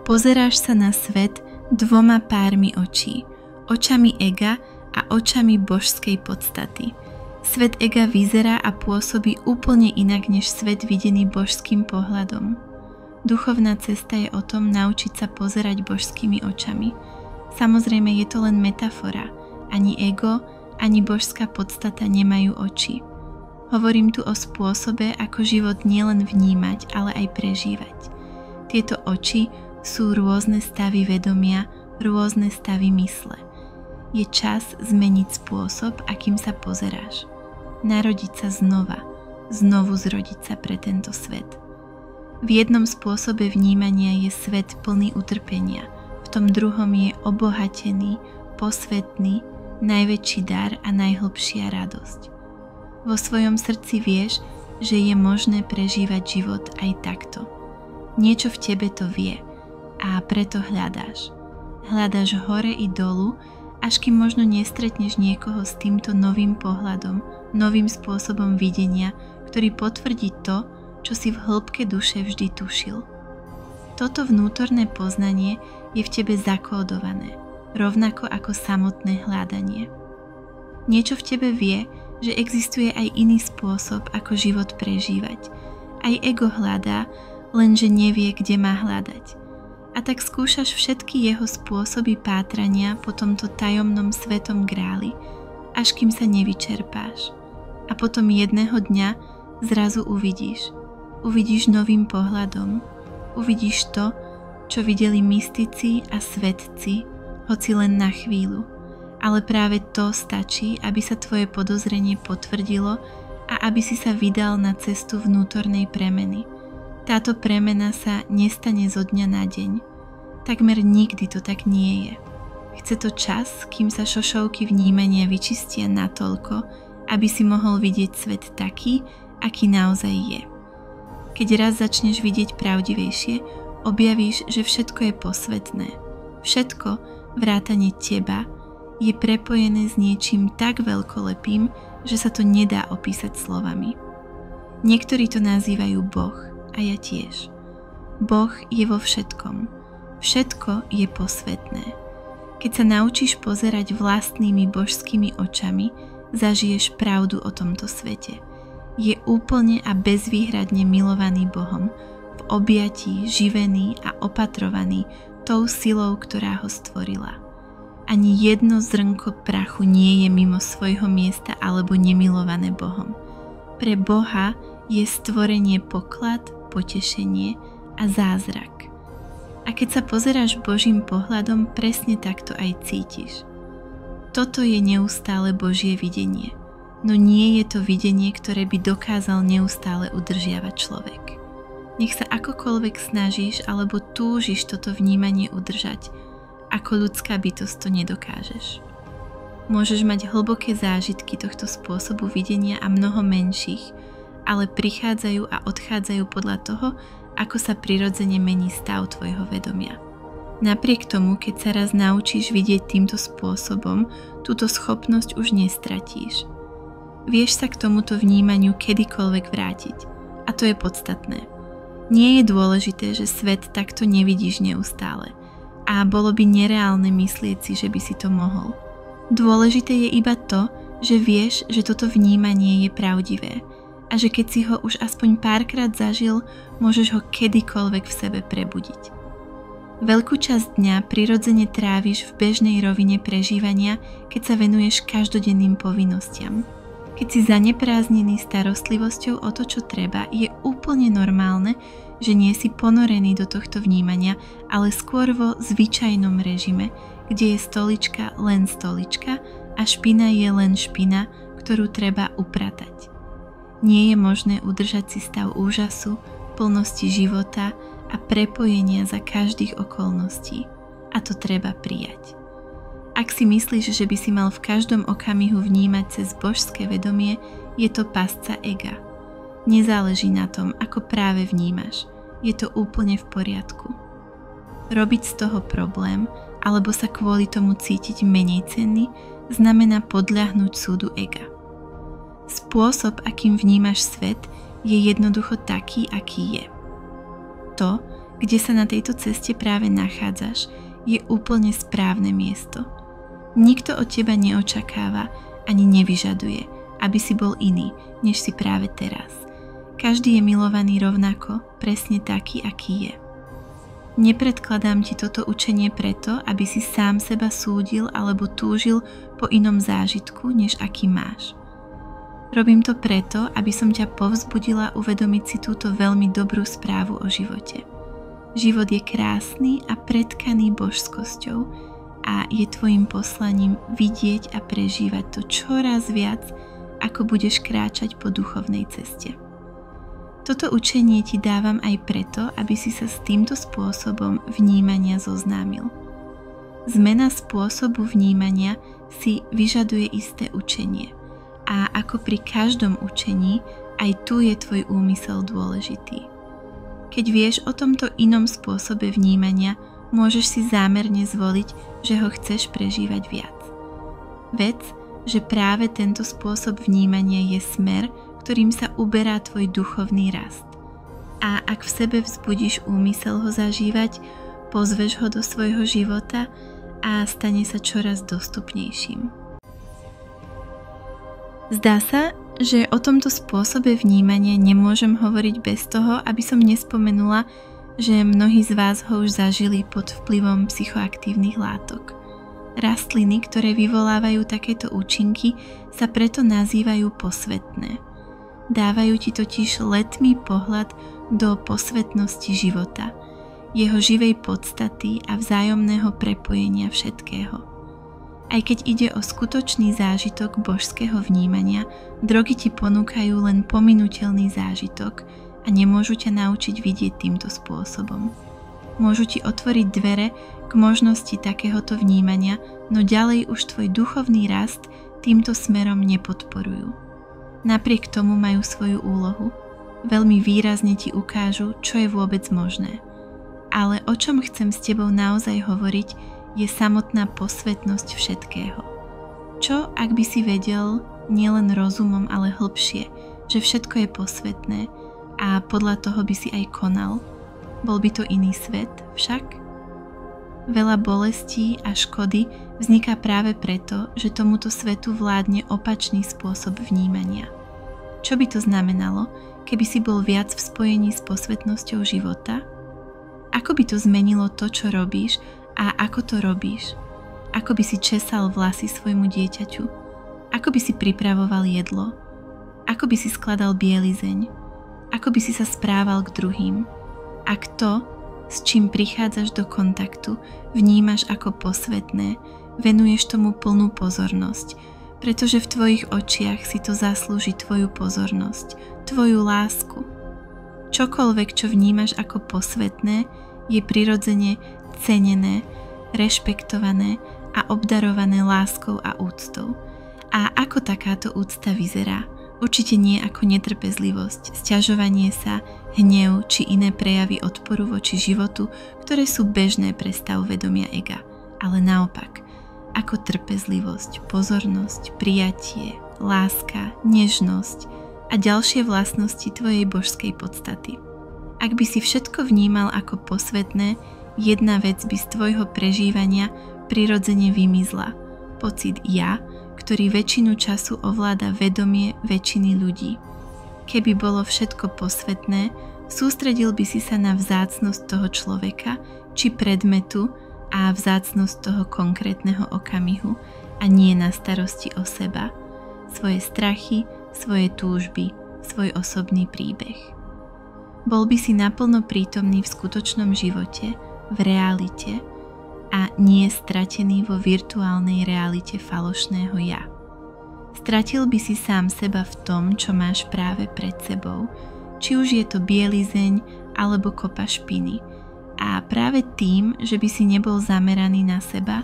Pozeráš sa na svet dvoma pármi očí, očami ega a očami božskej podstaty. Svet ega vyzerá a pôsobí úplne inak než svet videný božským pohľadom. Duchovná cesta je o tom naučiť sa pozerať božskými očami. Samozrejme je to len metafora. Ani ego, ani božská podstata nemajú oči. Hovorím tu o spôsobe, ako život nielen vnímať, ale aj prežívať. Tieto oči sú rôzne stavy vedomia, rôzne stavy mysle. Je čas zmeniť spôsob, akým sa pozeráš. Narodiť sa znova, znovu zrodiť sa pre tento svet. V jednom spôsobe vnímania je svet plný utrpenia, v tom druhom je obohatený, posvetný, najväčší dar a najhlbšia radosť. Vo svojom srdci vieš, že je možné prežívať život aj takto. Niečo v tebe to vie a preto hľadáš. Hľadáš hore i dolu, až kým možno nestretneš niekoho s týmto novým pohľadom, novým spôsobom videnia, ktorý potvrdí to, čo si v hĺbke duše vždy tušil. Toto vnútorné poznanie je v tebe zakódované, rovnako ako samotné hľadanie. Niečo v tebe vie, že existuje aj iný spôsob, ako život prežívať. Aj ego hľadá, lenže nevie, kde má hľadať. A tak skúšaš všetky jeho spôsoby pátrania po tomto tajomnom svetom gráli, až kým sa nevyčerpáš. A potom jedného dňa zrazu uvidíš. Uvidíš novým pohľadom. Uvidíš to, čo videli mystici a svetci, hoci len na chvíľu. Ale práve to stačí, aby sa tvoje podozrenie potvrdilo a aby si sa vydal na cestu vnútornej premeny. Táto premena sa nestane zo dňa na deň. Takmer nikdy to tak nie je. Chce to čas, kým sa šošovky vnímania vyčistia natoľko, aby si mohol vidieť svet taký, aký naozaj je. Keď raz začneš vidieť pravdivejšie, objavíš, že všetko je posvetné. Všetko, vrátane teba, je prepojené s niečím tak veľkolepým, že sa to nedá opísať slovami. Niektorí to nazývajú Boh a ja tiež. Boh je vo všetkom. Všetko je posvetné. Keď sa naučíš pozerať vlastnými božskými očami, zažiješ pravdu o tomto svete. Je úplne a bezvýhradne milovaný Bohom, v objatí živený a opatrovaný tou silou, ktorá ho stvorila. Ani jedno zrnko prachu nie je mimo svojho miesta alebo nemilované Bohom. Pre Boha je stvorenie poklad, potešenie a zázrak. A keď sa pozeráš Božím pohľadom, presne takto aj cítiš. Toto je neustále Božie videnie, no nie je to videnie, ktoré by dokázal neustále udržiavať človek. Nech sa akokoľvek snažíš alebo túžiš toto vnímanie udržať, ako ľudská bytosť to nedokážeš. Môžeš mať hlboké zážitky tohto spôsobu videnia a mnoho menších, ale prichádzajú a odchádzajú podľa toho, ako sa prirodzene mení stav tvojho vedomia. Napriek tomu, keď sa raz naučíš vidieť týmto spôsobom, túto schopnosť už nestratíš. Vieš sa k tomuto vnímaniu kedykoľvek vrátiť. A to je podstatné. Nie je dôležité, že svet takto nevidíš neustále. A bolo by nereálne myslieť si, že by si to mohol. Dôležité je iba to, že vieš, že toto vnímanie je pravdivé a že keď si ho už aspoň párkrát zažil, môžeš ho kedykoľvek v sebe prebudiť. Veľkú časť dňa prirodzene tráviš v bežnej rovine prežívania, keď sa venuješ každodenným povinnostiam. Keď si zanepráznený starostlivosťou o to, čo treba, je úplne normálne, že nie si ponorený do tohto vnímania, ale skôr vo zvyčajnom režime, kde je stolička len stolička a špina je len špina, ktorú treba upratať. Nie je možné udržať si stav úžasu, plnosti života a prepojenia za každých okolností. A to treba prijať. Ak si myslíš, že by si mal v každom okamihu vnímať cez božské vedomie, je to pasca ega. Nezáleží na tom, ako práve vnímaš. Je to úplne v poriadku. Robiť z toho problém, alebo sa kvôli tomu cítiť menej cenný, znamená podľahnúť súdu ega. Spôsob, akým vnímaš svet, je jednoducho taký, aký je. To, kde sa na tejto ceste práve nachádzaš, je úplne správne miesto. Nikto od teba neočakáva ani nevyžaduje, aby si bol iný, než si práve teraz. Každý je milovaný rovnako, presne taký, aký je. Nepredkladám ti toto učenie preto, aby si sám seba súdil alebo túžil po inom zážitku, než aký máš. Robím to preto, aby som ťa povzbudila uvedomiť si túto veľmi dobrú správu o živote. Život je krásny a pretkaný božskosťou a je tvojim poslaním vidieť a prežívať to čoraz viac, ako budeš kráčať po duchovnej ceste. Toto učenie ti dávam aj preto, aby si sa s týmto spôsobom vnímania zoznámil. Zmena spôsobu vnímania si vyžaduje isté učenie a ako pri každom učení, aj tu je tvoj úmysel dôležitý. Keď vieš o tomto inom spôsobe vnímania, môžeš si zámerne zvoliť, že ho chceš prežívať viac. Vec, že práve tento spôsob vnímania je smer, ktorým sa uberá tvoj duchovný rast. A ak v sebe vzbudíš úmysel ho zažívať, pozveš ho do svojho života a stane sa čoraz dostupnejším. Zdá sa, že o tomto spôsobe vnímania nemôžem hovoriť bez toho, aby som nespomenula, že mnohí z vás ho už zažili pod vplyvom psychoaktívnych látok. Rastliny, ktoré vyvolávajú takéto účinky, sa preto nazývajú posvetné. Dávajú ti totiž letmý pohľad do posvetnosti života, jeho živej podstaty a vzájomného prepojenia všetkého. Aj keď ide o skutočný zážitok božského vnímania, drogy ti ponúkajú len pominuteľný zážitok a nemôžu ťa naučiť vidieť týmto spôsobom. Môžu ti otvoriť dvere k možnosti takéhoto vnímania, no ďalej už tvoj duchovný rast týmto smerom nepodporujú. Napriek tomu majú svoju úlohu. Veľmi výrazne ti ukážu, čo je vôbec možné. Ale o čom chcem s tebou naozaj hovoriť, je samotná posvetnosť všetkého. Čo, ak by si vedel, nielen rozumom, ale hlbšie, že všetko je posvetné a podľa toho by si aj konal? Bol by to iný svet však? Veľa bolestí a škody vzniká práve preto, že tomuto svetu vládne opačný spôsob vnímania. Čo by to znamenalo, keby si bol viac v spojení s posvetnosťou života? Ako by to zmenilo to, čo robíš a ako to robíš? Ako by si česal vlasy svojmu dieťaťu? Ako by si pripravoval jedlo? Ako by si skladal bielizeň? Ako by si sa správal k druhým? Ak to, s čím prichádzaš do kontaktu, vnímaš ako posvetné, venuješ tomu plnú pozornosť, pretože v tvojich očiach si to zaslúži tvoju pozornosť, tvoju lásku. Čokoľvek, čo vnímaš ako posvetné, je prirodzene cenené, rešpektované a obdarované láskou a úctou. A ako takáto úcta vyzerá? Určite nie ako netrpezlivosť, sťažovanie sa, hnev či iné prejavy odporu voči životu, ktoré sú bežné pre stav vedomia ega, ale naopak, ako trpezlivosť, pozornosť, prijatie, láska, nežnosť a ďalšie vlastnosti tvojej božskej podstaty. Ak by si všetko vnímal ako posvetné, jedna vec by z tvojho prežívania prirodzene vymizla. Pocit ja, ktorý väčšinu času ovláda vedomie väčšiny ľudí. Keby bolo všetko posvetné, sústredil by si sa na vzácnosť toho človeka či predmetu a vzácnosť toho konkrétneho okamihu a nie na starosti o seba, svoje strachy, svoje túžby, svoj osobný príbeh. Bol by si naplno prítomný v skutočnom živote, v realite a nie stratený vo virtuálnej realite falošného ja. Stratil by si sám seba v tom, čo máš práve pred sebou, či už je to bielizeň alebo kopa špiny. A práve tým, že by si nebol zameraný na seba,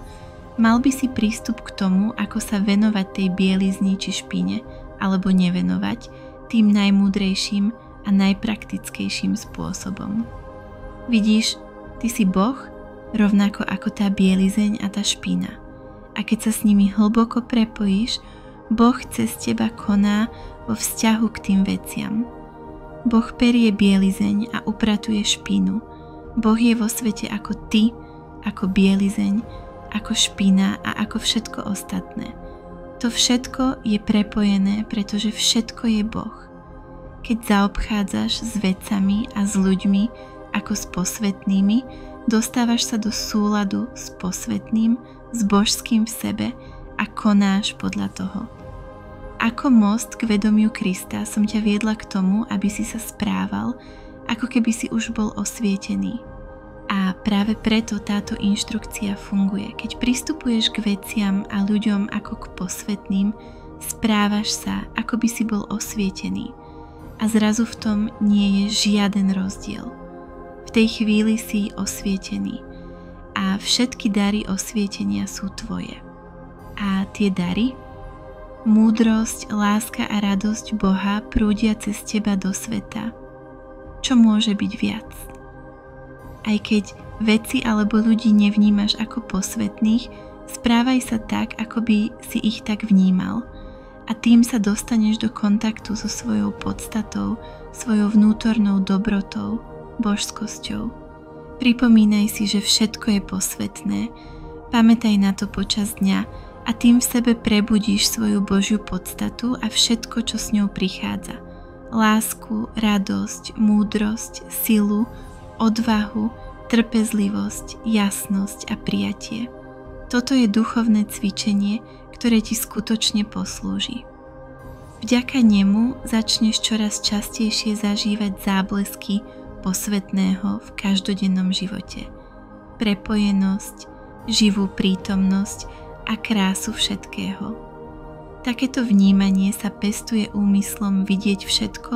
mal by si prístup k tomu, ako sa venovať tej bielizni či špine, alebo nevenovať tým najmúdrejším a najpraktickejším spôsobom. Vidíš, ty si Boh, rovnako ako tá bielizeň a tá špina. A keď sa s nimi hlboko prepojíš, Boh cez teba koná vo vzťahu k tým veciam. Boh perie bielizeň a upratuje špinu Boh je vo svete ako ty, ako bielizeň, ako špina a ako všetko ostatné. To všetko je prepojené, pretože všetko je Boh. Keď zaobchádzaš s vecami a s ľuďmi ako s posvätnými, dostávaš sa do súladu s posvätným, s božským v sebe a konáš podľa toho. Ako most k vedomiu Krista som ťa viedla k tomu, aby si sa správal, ako keby si už bol osvietený. A práve preto táto inštrukcia funguje. Keď pristupuješ k veciam a ľuďom ako k posvätným, správaš sa, ako by si bol osvietený. A zrazu v tom nie je žiaden rozdiel. V tej chvíli si osvietený. A všetky dary osvietenia sú tvoje. A tie dary? Múdrosť, láska a radosť Boha prúdia cez teba do sveta. Čo môže byť viac? Aj keď veci alebo ľudí nevnímaš ako posvätných, správaj sa tak, ako by si ich tak vnímal. A tým sa dostaneš do kontaktu so svojou podstatou, svojou vnútornou dobrotou, božskosťou. Pripomínaj si, že všetko je posvätné. Pamätaj na to počas dňa, a tým v sebe prebudíš svoju Božiu podstatu a všetko, čo s ňou prichádza. Lásku, radosť, múdrosť, silu, odvahu, trpezlivosť, jasnosť a prijatie. Toto je duchovné cvičenie, ktoré ti skutočne poslúži. Vďaka nemu začneš čoraz častejšie zažívať záblesky posvätného v každodennom živote. Prepojenosť, živú prítomnosť a krásu všetkého. Takéto vnímanie sa pestuje úmyslom vidieť všetko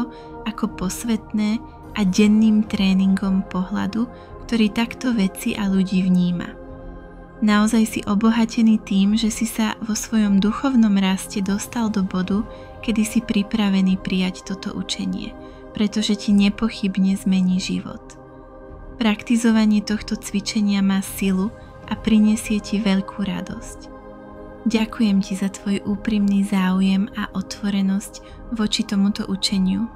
ako posvätné a denným tréningom pohľadu, ktorý takto veci a ľudí vníma. Naozaj si obohatený tým, že si sa vo svojom duchovnom raste dostal do bodu, kedy si pripravený prijať toto učenie, pretože ti nepochybne zmení život. Praktizovanie tohto cvičenia má silu a prinesie ti veľkú radosť. Ďakujem ti za tvoj úprimný záujem a otvorenosť voči tomuto učeniu.